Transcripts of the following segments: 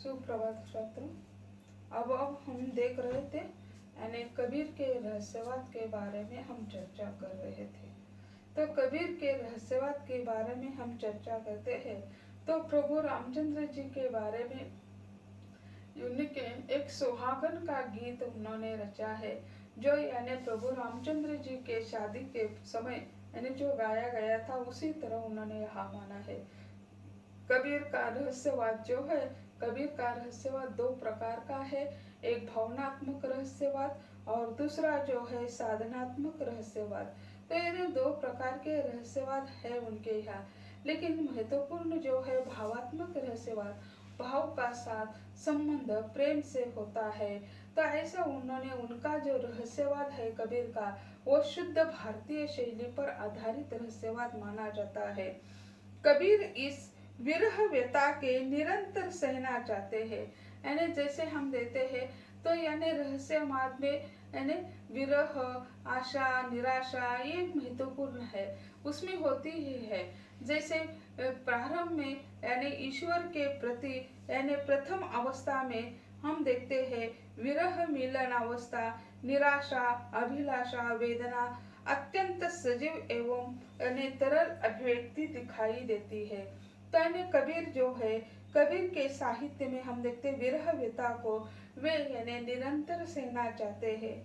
सुप्रभात छात्रों। अब हम देख रहे थे यानी कबीर के रहस्यवाद के बारे में हम चर्चा कर रहे थे। तो कबीर के रहस्यवाद के बारे में हम चर्चा करते हैं तो प्रभु रामचंद्र जी के बारे में उनके एक सुहागन का गीत उन्होंने रचा है, जो यानी प्रभु रामचंद्र जी के शादी के समय यानी जो गाया गया था उसी तरह उन्होंने यहाँ माना है। कबीर का रहस्यवाद जो है, कबीर का रहस्यवाद दो प्रकार का है, एक भावनात्मक रहस्यवाद और दूसरा जो है साधनात्मक रहस्यवाद। तो ये दो प्रकार के रहस्यवाद है उनके यहाँ, लेकिन महत्वपूर्ण जो है भावात्मक रहस्यवाद, भाव का साथ संबंध प्रेम से होता है। तो ऐसा उन्होंने उनका जो रहस्यवाद है कबीर का, वो शुद्ध भारतीय शैली पर आधारित रहस्यवाद माना जाता है। कबीर इस विरह व्यथा के निरंतर सहना चाहते हैं, यानी जैसे हम देते हैं तो यानी रहस्यवाद में यानी विरह, आशा, निराशा ये महत्वपूर्ण है, उसमें होती ही है। जैसे प्रारंभ में यानी ईश्वर के प्रति यानी प्रथम अवस्था में हम देखते हैं विरह, मिलन अवस्था, निराशा, अभिलाषा, वेदना अत्यंत सजीव एवं तरल अभिव्यक्ति दिखाई देती है। तो यानी कबीर जो है, कबीर के साहित्य में हम देखते विरह व्यथा को वे यानी निरंतर सहना चाहते हैं।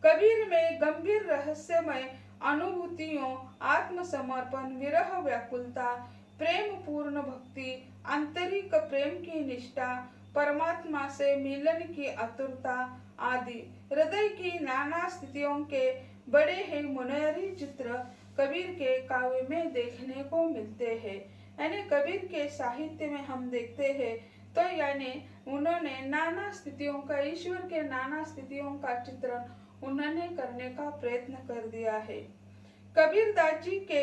कबीर में गंभीर रहस्यमय अनुभूतियों, आत्मसमर्पण, विरह व्याकुलता, प्रेम पूर्ण भक्ति, आंतरिक प्रेम की निष्ठा, परमात्मा से मिलन की आतुरता आदि हृदय की नाना स्थितियों के बड़े ही मनोहरी चित्र कबीर के काव्य में देखने को मिलते हैं। यानी कबीर के साहित्य में हम देखते हैं तो यानी उन्होंने नाना स्थितियों का, ईश्वर के नाना स्थितियों का चित्रण उन्होंने करने का प्रयत्न कर दिया है। कबीरदास जी के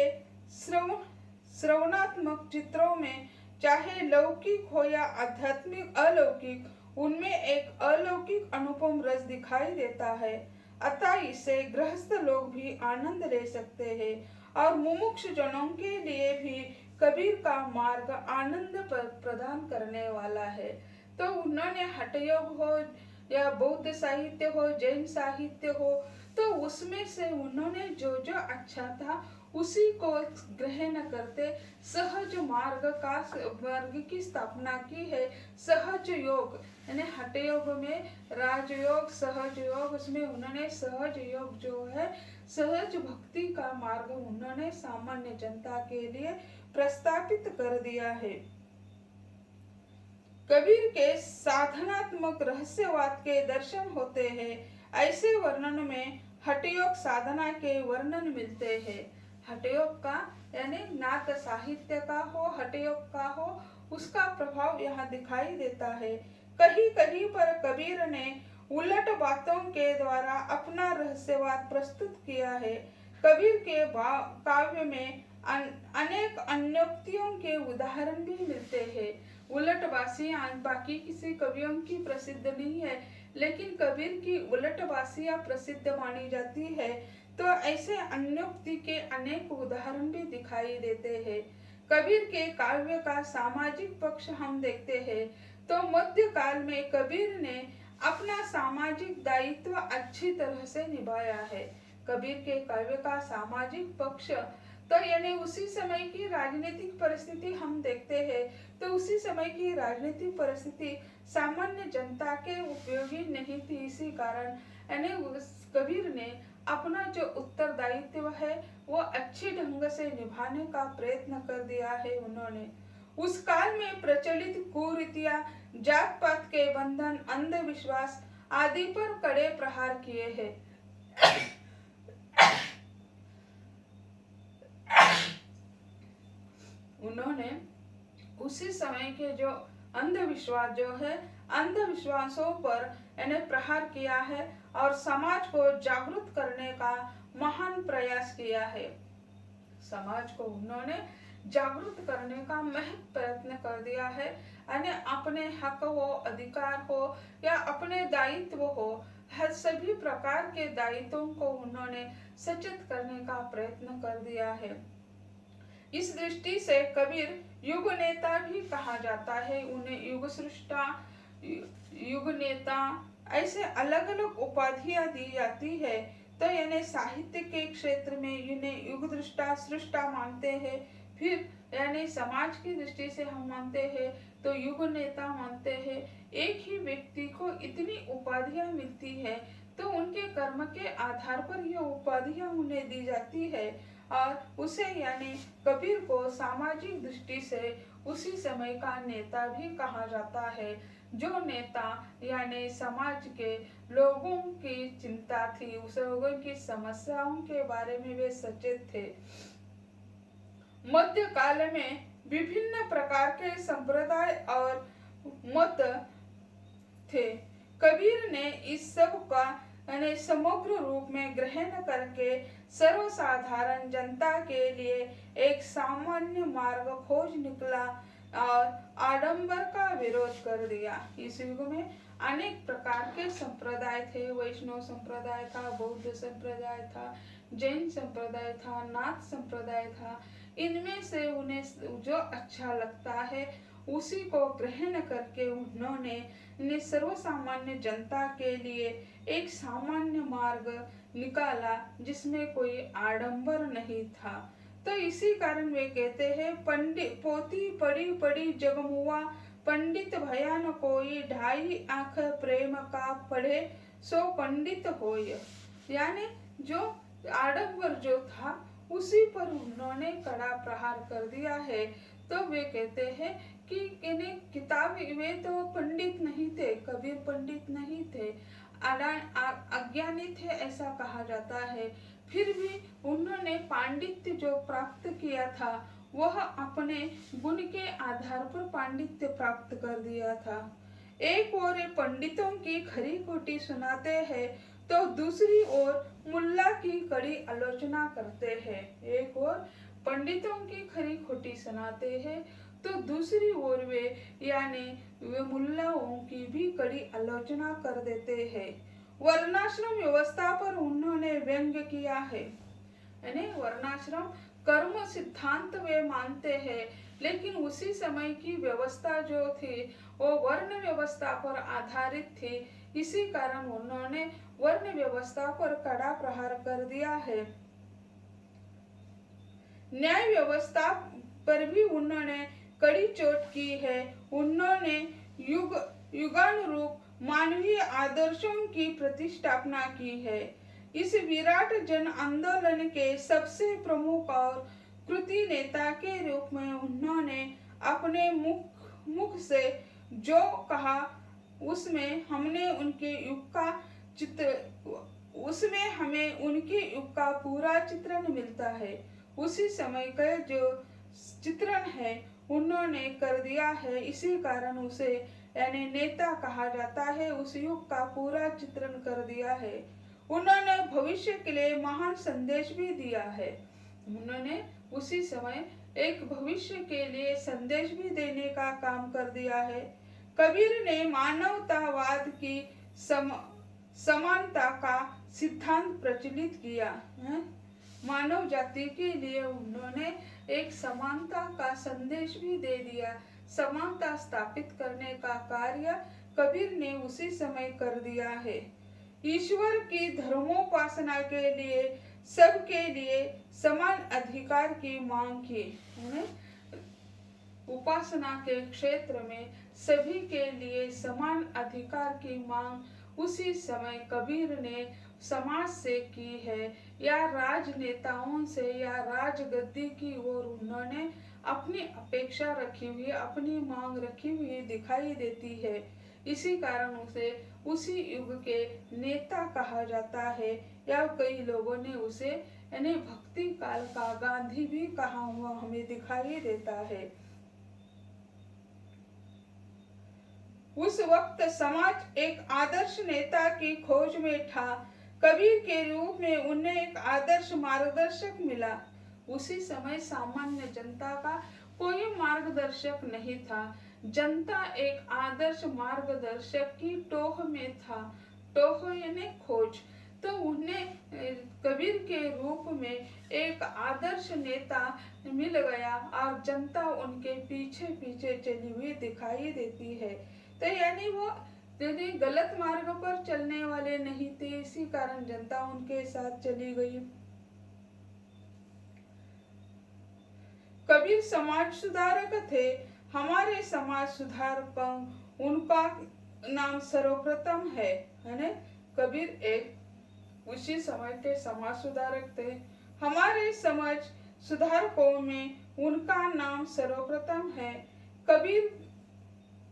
श्रवणात्मक चित्रों में चाहे लौकिक हो या आध्यात्मिक अलौकिक, उनमें एक अलौकिक अनुपम रस दिखाई देता है। अतः इसे गृहस्थ लोग भी आनंद ले सकते हैं और मुमुक्ष जनों के लिए भी कबीर का मार्ग आनंद प्रदान करने वाला है। तो उन्होंने हठयोग हो या बौद्ध साहित्य हो, जैन साहित्य हो, तो उसमें से उन्होंने जो जो अच्छा था उसी को ग्रहण करते सहज मार्ग की स्थापना की है। सहज योग यानी हठयोग में राजयोग, सहज योग, उसमें उन्होंने सहज योग जो है सहज भक्ति का मार्ग उन्होंने सामान्य जनता के लिए प्रस्तापित कर दिया है। कबीर के साधनात्मक रहस्यवाद के दर्शन होते हैं। ऐसे वर्णन में हठयोग साधना के वर्णन मिलते हैं। हठयोग का यानी नाथ साहित्य का हो, हठयोग का हो, उसका प्रभाव यहाँ दिखाई देता है। कहीं कहीं पर कबीर ने उलट बातों के द्वारा अपना रहस्यवाद प्रस्तुत किया है। कबीर के काव्य में अनेक अन्योक्तियों के उदाहरण भी मिलते हैं। उलटबासियां बाकी किसी कवियों की प्रसिद्ध नहीं है, लेकिन कबीर की उलटबासियां प्रसिद्ध मानी जाती है। तो ऐसे अन्योक्ति के अनेक उदाहरण भी दिखाई देते हैं। कबीर के काव्य का सामाजिक पक्ष हम देखते हैं तो मध्यकाल में कबीर ने अपना सामाजिक दायित्व अच्छी तरह से निभाया है। कबीर के काव्य का सामाजिक पक्ष तो यानी उसी समय की राजनीतिक परिस्थिति हम देखते हैं तो उसी समय की राजनीतिक परिस्थिति सामान्य जनता के उपयोगी नहीं थी। इसी कारण यानी उस कबीर ने अपना जो उत्तरदायित्व है वो अच्छे ढंग से निभाने का प्रयत्न कर दिया है उन्होंने। उस काल में प्रचलित कुरीतियां, जात पात के बंधन, अंधविश्वास आदि पर कड़े प्रहार किए हैं। उन्होंने उसी समय के जो अंधविश्वास जो है, अंधविश्वासों पर यानी प्रहार किया है और समाज को जागरूक करने का महान प्रयास किया है। समाज को उन्होंने जागरूक करने का महत्व प्रयत्न कर दिया है। यानी अपने हक हो, अधिकार हो या अपने दायित्व हो, हर सभी प्रकार के दायित्वों को उन्होंने सचेत करने का प्रयत्न कर दिया है। इस दृष्टि से कबीर युग नेता भी कहा जाता है। उन्हें युग सृष्टा, युग नेता, ऐसे अलग अलग उपाधियां दी जाती है। तो यानी साहित्य के क्षेत्र में इन्हें युग दृष्टा सृष्टा मानते हैं। फिर यानी समाज की दृष्टि से हम मानते हैं तो युग नेता मानते हैं। एक ही व्यक्ति को इतनी उपाधियां मिलती है तो उनके कर्म के आधार पर ये उपाधियां उन्हें दी जाती है। और उसे यानी कबीर को सामाजिक दृष्टि से उसी समय का नेता भी कहा जाता है। जो नेता यानी समाज के लोगों की चिंता थी, उस लोगों की समस्याओं के बारे में वे सचेत थे। मध्य काल में विभिन्न प्रकार के संप्रदाय और मत थे। कबीर ने इस सब का समग्र रूप में ग्रहण करके सर्वसाधारण जनता के लिए एक सामान्य मार्ग खोज निकला और आडंबर का विरोध कर दिया। इस युग में अनेक प्रकार के संप्रदाय थे। वैष्णव संप्रदाय था, बौद्ध संप्रदाय था, जैन संप्रदाय था, नाथ संप्रदाय था। इनमें से उन्हें जो अच्छा लगता है उसी को ग्रहण करके उन्होंने सर्वसामान्य जनता के लिए एक सामान्य मार्ग निकाला जिसमें कोई आडंबर नहीं था। तो इसी कारण वे कहते हैं, पंडित पोती पड़ी पड़ी जगमुआ, पंडित भया न कोई, ढाई आंख प्रेम का पढ़े सो पंडित होय। यानी जो आडंबर जो था उसी पर उन्होंने कड़ा प्रहार कर दिया है। तो वे कहते हैं कि इन्हें किताब, वे तो पंडित नहीं थे, कबीर पंडित नहीं थे, अज्ञानी थे ऐसा कहा जाता है। फिर भी उन्होंने पांडित्य जो प्राप्त किया था वह अपने गुण के आधार पर पांडित्य प्राप्त कर दिया था। एक ओर पंडितों की खरी खोटी सुनाते हैं तो दूसरी ओर मुल्ला की कड़ी आलोचना करते हैं। एक ओर पंडितों की खरी खोटी सुनाते हैं तो दूसरी ओर वे यानी वे मुल्लाओं की भी कड़ी आलोचना कर देते हैं। वर्णाश्रम व्यवस्था पर उन्होंने व्यंग्य किया है। यानी वर्णाश्रम कर्म सिद्धांत वे मानते हैं, लेकिन उसी समय की व्यवस्था जो थी वो वर्ण व्यवस्था पर आधारित थी। इसी कारण उन्होंने वर्ण व्यवस्था पर कड़ा प्रहार कर दिया है। न्याय व्यवस्था पर भी उन्होंने कड़ी चोट की है। उन्होंने युगानुरूप मानवीय आदर्शों की प्रतिष्ठापना की है। इस विराट जन आंदोलन के सबसे प्रमुख और कृति नेता के रूप में उन्होंने अपने मुख से जो कहा उसमें हमें उनके युग का पूरा चित्रण मिलता है। उसी समय का जो चित्रण है उन्होंने कर दिया है। इसी कारण उसे यानी नेता कहा जाता है। उस युग का पूरा चित्रण कर दिया है। उन्होंने भविष्य के लिए महान संदेश भी दिया है। उन्होंने उसी समय एक भविष्य के लिए संदेश भी देने का काम कर दिया है। कबीर ने मानवतावाद की समानता का सिद्धांत प्रचलित किया है। मानव जाति के लिए उन्होंने एक समानता का संदेश भी दे दिया। समानता स्थापित करने का कार्य कबीर ने उसी समय कर दिया है। ईश्वर की धर्मोपासना के लिए सबके लिए समान अधिकार की मांग की। उपासना के क्षेत्र में सभी के लिए समान अधिकार की मांग उसी समय कबीर ने समाज से की है, या राजनेताओं से या राजगद्दी की ओर उन्होंने अपनी अपेक्षा रखी हुई, अपनी मांग रखी हुई दिखाई देती है। इसी कारण उसे उसी युग के नेता कहा जाता है, या कई लोगों ने उसे यानी भक्ति काल का गांधी भी कहा हुआ हमें दिखाई देता है। उस वक्त समाज एक आदर्श नेता की खोज में था। कबीर के रूप में उन्हें एक आदर्श मार्गदर्शक मिला। उसी समय सामान्य जनता का कोई मार्गदर्शक नहीं था। जनता एक आदर्श मार्गदर्शक की टोह में था। टोह यानी खोज। तो उन्हें कबीर के रूप में एक आदर्श नेता मिल गया और जनता उनके पीछे पीछे चली हुई दिखाई देती है। तो यानी वो यदि गलत मार्ग पर चलने वाले नहीं थे, इसी कारण जनता उनके साथ चली गई। कबीर समाज सुधारक थे। हमारे समाज सुधारक उनका नाम सर्वप्रथम है ना। कबीर एक उसी समय के समाज सुधारक थे। हमारे समाज सुधारकों में उनका नाम सर्वप्रथम है।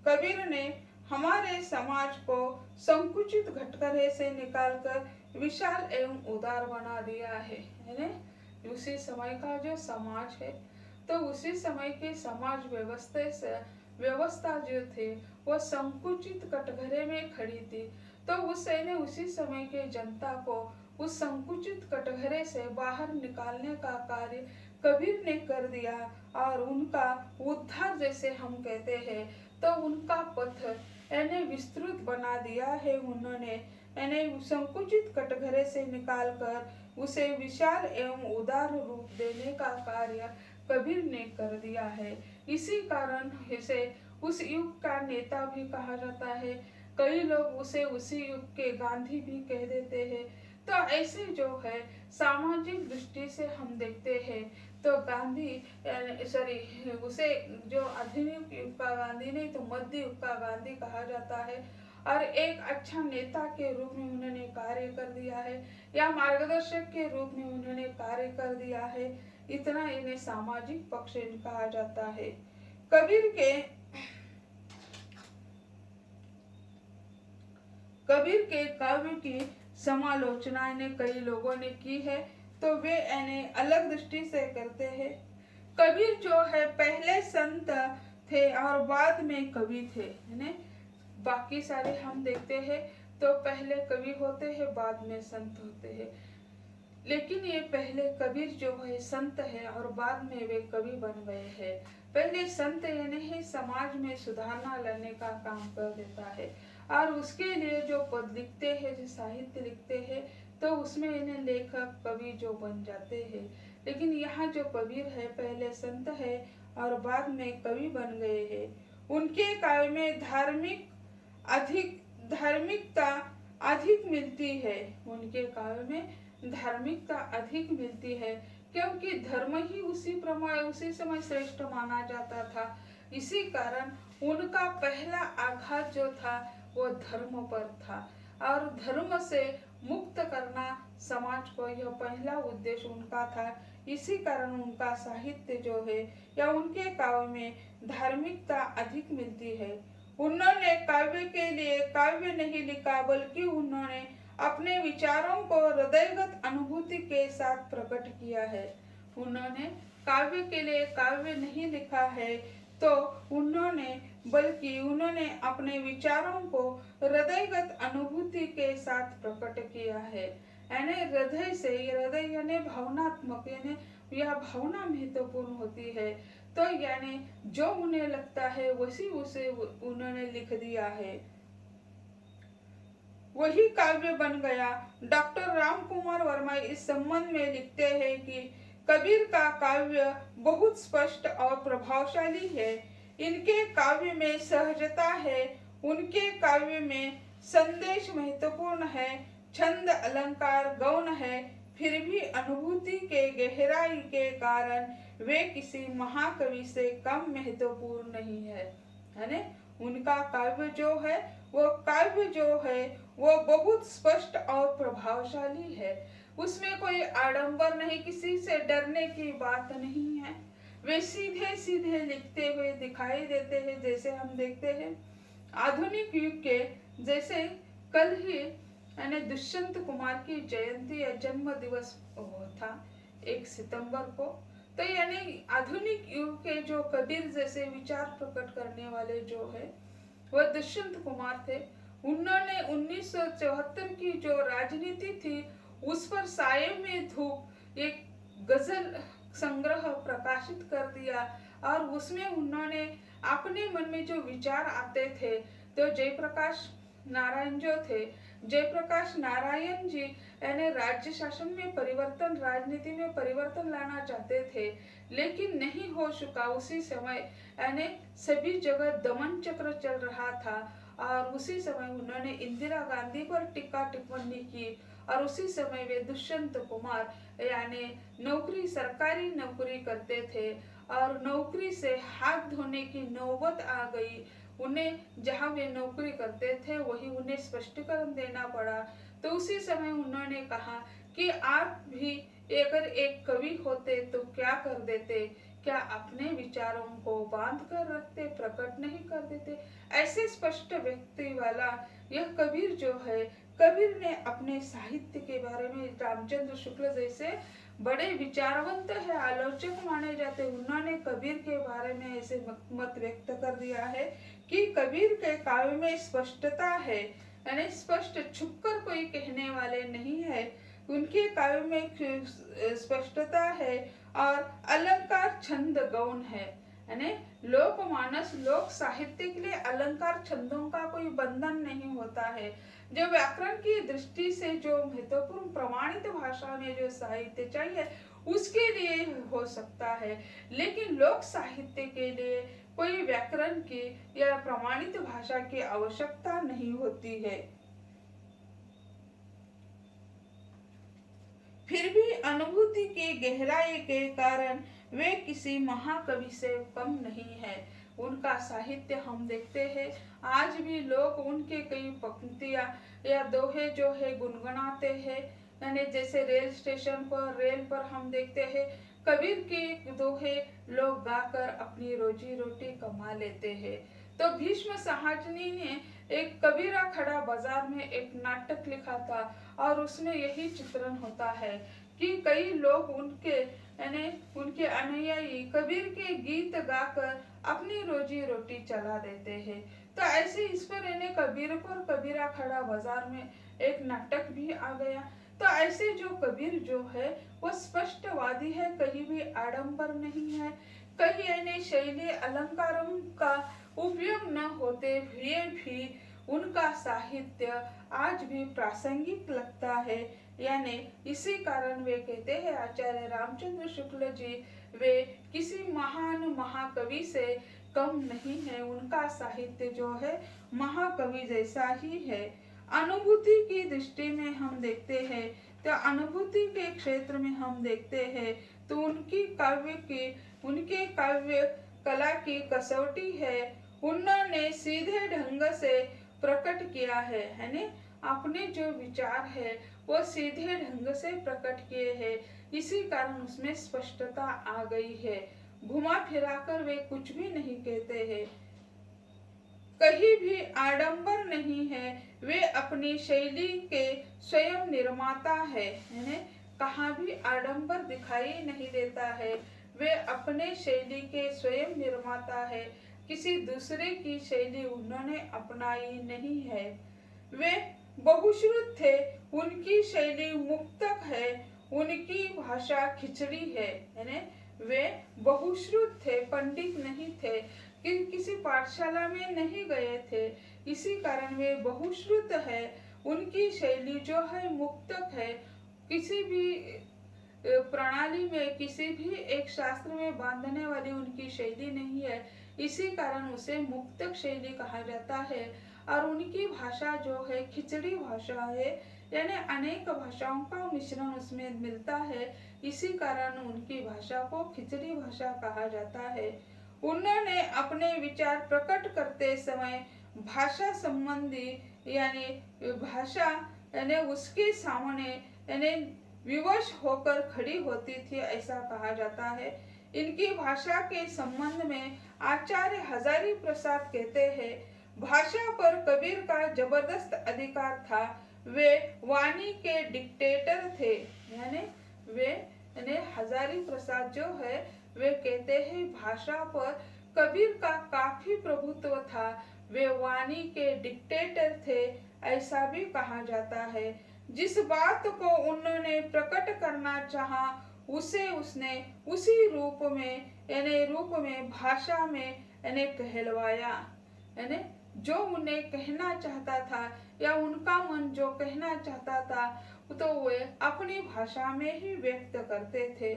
कबीर ने हमारे समाज को संकुचित घटकरे से निकालकर विशाल एवं उदार बना दिया है ना। उसी समय का जो समाज है, तो उसी समय के समाज व्यवस्था जो थे वो संकुचित कटघरे में खड़ी थी। तो उसी समय के जनता को उस संकुचित कटघरे से बाहर निकालने का कार्य कबीर ने कर दिया और उनका उद्धार जैसे हम कहते हैं, तो उनका पथ यानी विस्तृत बना दिया है उन्होंने। यानी संकुचित कटघरे से निकालकर उसे विशाल एवं उदार रूप देने का कार्य कबीर ने कर दिया है। इसी कारण इसे उस युग का नेता भी कहा जाता है। कई लोग उसे उसी युग के गांधी भी कह देते हैं। तो ऐसे जो है सामाजिक दृष्टि से हम देखते हैं तो गांधी उसे जो आधुनिक युग का गांधी नहीं तो मध्य युग का गांधी कहा जाता है। और एक अच्छा नेता के रूप में उन्होंने कार्य कर दिया है या मार्गदर्शक के रूप में उन्होंने कार्य कर दिया है। इतना इन्हें सामाजिक पक्ष कहा जाता है। कबीर के काव्य की समालोचना इन्हें कई लोगों ने की है, तो वे इन्हें अलग दृष्टि से करते हैं। कबीर जो है पहले संत थे और बाद में कवि थे है। बाकी सारे हम देखते हैं तो पहले कवि होते हैं, बाद में संत होते हैं, लेकिन ये पहले कबीर जो है संत है और बाद में वे कवि बन गए हैं। पहले संत यानी समाज में सुधारना लाने का काम कर देता है और उसके लिए जो पद लिखते हैं, जो साहित्य लिखते हैं, तो उसमें इन्हें लेखक कवि जो बन जाते हैं। लेकिन यहाँ जो कबीर है पहले संत है और बाद में कवि बन गए हैं। उनके काव्य में धार्मिकता अधिक मिलती है। उनके काव्य में धार्मिकता अधिक मिलती है क्योंकि धर्म ही उसी समय श्रेष्ठ माना जाता था। इसी कारण उनका पहला आघात जो था वो धर्म पर था और धर्म से मुक्त करना समाज को, यह पहला उद्देश्य उनका था। इसी कारण उनका साहित्य जो है या उनके काव्य में धार्मिकता अधिक मिलती है। उन्होंने काव्य के लिए काव्य नहीं लिखा, बल्कि उन्होंने अपने विचारों को हृदयगत अनुभूति के साथ प्रकट किया है। उन्होंने काव्य के लिए काव्य नहीं लिखा है तो बल्कि उन्होंने अपने विचारों को हृदयगत अनुभूति के साथ प्रकट किया है। यानी हृदय यानी भावनात्मक, यानी यह भावना महत्वपूर्ण होती है। तो यानी जो उन्हें लगता है उसे उन्होंने लिख दिया है, वही काव्य बन गया। डॉक्टर राम कुमार वर्मा इस संबंध में लिखते हैं कि कबीर का काव्य बहुत स्पष्ट और प्रभावशाली है। इनके काव्य में सहजता है, उनके काव्य में संदेश महत्वपूर्ण है, छंद अलंकार गौण है, फिर भी अनुभूति के गहराई के कारण वे किसी महाकवि से कम महत्वपूर्ण नहीं है। उनका काव्य जो है वो बहुत स्पष्ट और प्रभावशाली है। उसमें कोई आडंबर नहीं, किसी से डरने की बात नहीं है। वे सीधे सीधे लिखते हुए दिखाई देते हैं। जैसे हम देखते हैं आधुनिक युग के, जैसे कल ही यानी दुष्यंत कुमार की जयंती या जन्म दिवस था 1 सितंबर को। तो यानी आधुनिक युग के जो कबीर जैसे विचार प्रकट करने वाले जो है वह दुष्यंत कुमार थे। उन्होंने 1974 की जो राजनीति थी उस पर साये में धूप एक गजल संग्रह प्रकाशित कर दिया और उसमें उन्होंने अपने मन में जो विचार आते थे, तो जयप्रकाश नारायण जो थे जयप्रकाश नारायण जी यानी राज्य शासन में परिवर्तन, राजनीति में परिवर्तन लाना चाहते थे, लेकिन नहीं हो चुका। उसी समय यानी सभी जगह दमन चक्र चल रहा था और उसी समय उन्होंने इंदिरा गांधी पर टीका टिप्पणी की और उसी समय वे दुष्यंत कुमार यानी नौकरी, सरकारी नौकरी करते थे और नौकरी से हाथ धोने की नौबत आ गई। उन्हें जहां वे नौकरी करते थे वही उन्हें स्पष्टीकरण देना पड़ा। तो उसी समय उन्होंने कहा कि आप भी अगर एक कवि होते तो क्या कर देते, क्या अपने विचारों को बांध कर रखते, प्रकट नहीं कर देते। ऐसे स्पष्ट व्यक्ति वाला यह कबीर जो है, कबीर ने अपने साहित्य के बारे में रामचंद्र शुक्ल जैसे बड़े विचारवंत है, आलोचक माने जाते, उन्होंने कबीर के बारे में ऐसे मत व्यक्त कर दिया है कि कबीर के काव्य में स्पष्टता है, यानी स्पष्ट छुपकर कोई कहने वाले नहीं है। उनके काव्य में स्पष्टता है और अलंकार छंद गौण है, यानी लोकमानस, लोक साहित्य के लिए अलंकार छंदों का कोई बंधन नहीं होता है। जो व्याकरण की दृष्टि से जो महत्वपूर्ण प्रमाणित भाषा में जो साहित्य चाहिए उसके लिए हो सकता है, लेकिन लोक साहित्य के लिए कोई व्याकरण की या प्रमाणित भाषा की आवश्यकता नहीं होती है। फिर भी अनुभूति की गहराई के कारण वे किसी महाकवि से कम नहीं है। उनका साहित्य हम देखते हैं, आज भी लोग उनके कई पंक्तियां या दोहे जो है गुनगुनाते हैं, यानी जैसे रेल स्टेशन पर, रेल पर हम देखते हैं कबीर के दोहे लोग गाकर अपनी रोजी रोटी कमा लेते हैं। तो भीष्म साहजनी ने एक कबीरा खड़ा बाजार में एक नाटक लिखा था और उसमें यही चित्रण होता है कि कई लोग उनके यानी उनके अनुयायी कबीर के गीत गाकर अपनी रोजी रोटी चला देते हैं। तो ऐसे इस पर इन्हें कबीर पर कबीरा खड़ा बाजार में एक नाटक भी आ गया। तो ऐसे जो कबीर जो है वो स्पष्टवादी है, कहीं भी आडंबर नहीं है, कहीं यानी शैली अलंकारों का उपयोग न होते हुए भी उनका साहित्य आज भी प्रासंगिक लगता है। यानी इसी कारण वे कहते हैं आचार्य रामचंद्र शुक्ल जी, वे किसी महान महाकवि से कम नहीं है, उनका साहित्य जो है महाकवि जैसा ही है। अनुभूति की दृष्टि में हम देखते हैं तो अनुभूति के क्षेत्र में हम देखते हैं तो उनके काव्य कला की कसौटी है, उन्होंने सीधे ढंग से प्रकट किया है, यानी अपने जो विचार है वो सीधे ढंग से प्रकट किए हैं, इसी कारण उसमें स्पष्टता आ गई है। घुमा फिराकर वे कुछ भी नहीं कहते हैं, कहीं भी आडंबर नहीं है, वे अपनी शैली के स्वयं निर्माता है, यानी कहाँ भी आडंबर दिखाई नहीं देता है, वे अपने शैली के स्वयं निर्माता है, किसी दूसरे की शैली उन्होंने अपनाई नहीं है। वे बहुश्रुत थे, उनकी शैली मुक्तक है, उनकी भाषा खिचड़ी है, यानी वे बहुश्रुत थे, पंडित नहीं थे, किसी पाठशाला में नहीं गए थे, इसी कारण वे बहुश्रुत है, उनकी शैली जो है मुक्तक है, किसी भी प्रणाली में, किसी भी एक शास्त्र में बांधने वाली उनकी शैली नहीं है, इसी कारण उसे मुक्तक शैली कहा जाता है। और उनकी भाषा जो है खिचड़ी भाषा है, यानी अनेक भाषाओं का मिश्रण उसमें मिलता है, इसी कारण उनकी भाषा को खिचड़ी भाषा कहा जाता है। उन्होंने अपने विचार प्रकट करते समय भाषा संबंधी यानी भाषा यानी उसके सामने यानी विवश होकर खड़ी होती थी, ऐसा कहा जाता है। इनकी भाषा के संबंध में आचार्य हजारी प्रसाद कहते हैं, भाषा पर कबीर का जबरदस्त अधिकार था, वे वाणी के डिक्टेटर थे, यानी हजारी प्रसाद जो है वे कहते हैं भाषा पर कबीर का काफी प्रभुत्व था, वे वाणी के डिक्टेटर थे, ऐसा भी कहा जाता है। जिस बात को उन्होंने प्रकट करना चाहा उसे उसने उसी रूप में भाषा में कहलवाया, यानी जो उन्हें कहना चाहता था या उनका मन जो कहना चाहता था तो वे अपनी भाषा में ही व्यक्त करते थे।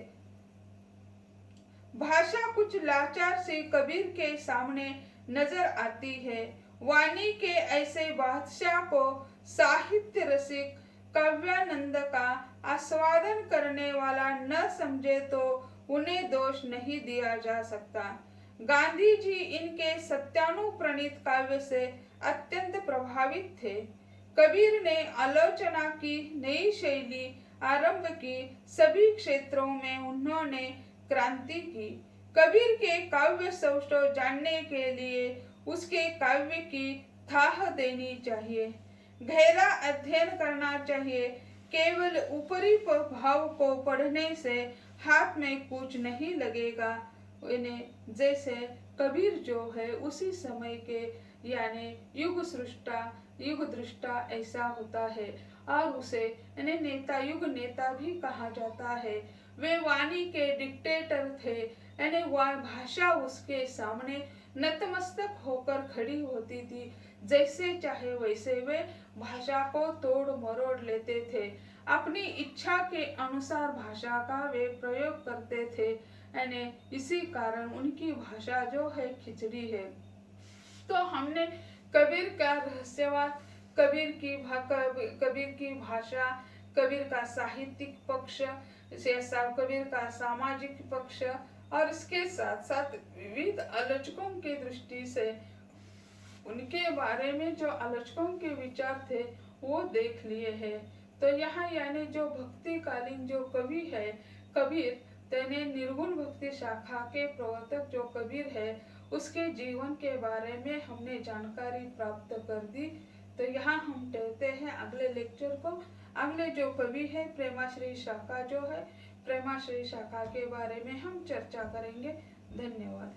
भाषा कुछ लाचार से कबीर के सामने नजर आती है। वाणी के ऐसे बादशाह को साहित्य रसिक काव्यानंद का आस्वादन करने वाला न समझे तो उन्हें दोष नहीं दिया जा सकता। गांधी जी इनके सत्यानुप्रणीत काव्य से अत्यंत प्रभावित थे। कबीर ने आलोचना की, नई शैली आरंभ की, सभी क्षेत्रों में उन्होंने क्रांति की। कबीर के काव्य सौष्ठव जानने के लिए उसके काव्य की थाह देनी चाहिए, गहरा अध्ययन करना चाहिए। केवल ऊपरी भाव को पढ़ने से हाथ में कुछ नहीं लगेगा। इन्हें जैसे कबीर जो है उसी समय के यानी युग दृष्टा ऐसा होता है और उसे इन्हें नेता युग नेता भी कहा जाता है। वे वाणी के डिक्टेटर थे, यानी वह भाषा उसके सामने नतमस्तक होकर खड़ी होती थी। जैसे चाहे वैसे वे भाषा को तोड़ मरोड़ लेते थे, अपनी इच्छा के अनुसार भाषा का वे प्रयोग करते थे। यानी इसी कारण उनकी भाषा जो है खिचड़ी है। तो हमने कबीर का रहस्यवाद, कबीर की भाषा, कबीर का साहित्यिक पक्ष, कबीर का सामाजिक पक्ष और इसके साथ साथ विविध आलोचकों की दृष्टि से उनके बारे में जो आलोचकों के विचार थे वो देख लिए हैं। तो यहाँ यानी जो भक्ति कालीन जो कवि है कबीर, तेने निर्गुण भक्ति शाखा के प्रवर्तक जो कबीर है उसके जीवन के बारे में हमने जानकारी प्राप्त कर दी। तो यहाँ हम कहते हैं अगले लेक्चर को, अगले जो कवि है प्रेमाश्री शाखा जो है, प्रेमाश्री शाखा के बारे में हम चर्चा करेंगे। धन्यवाद।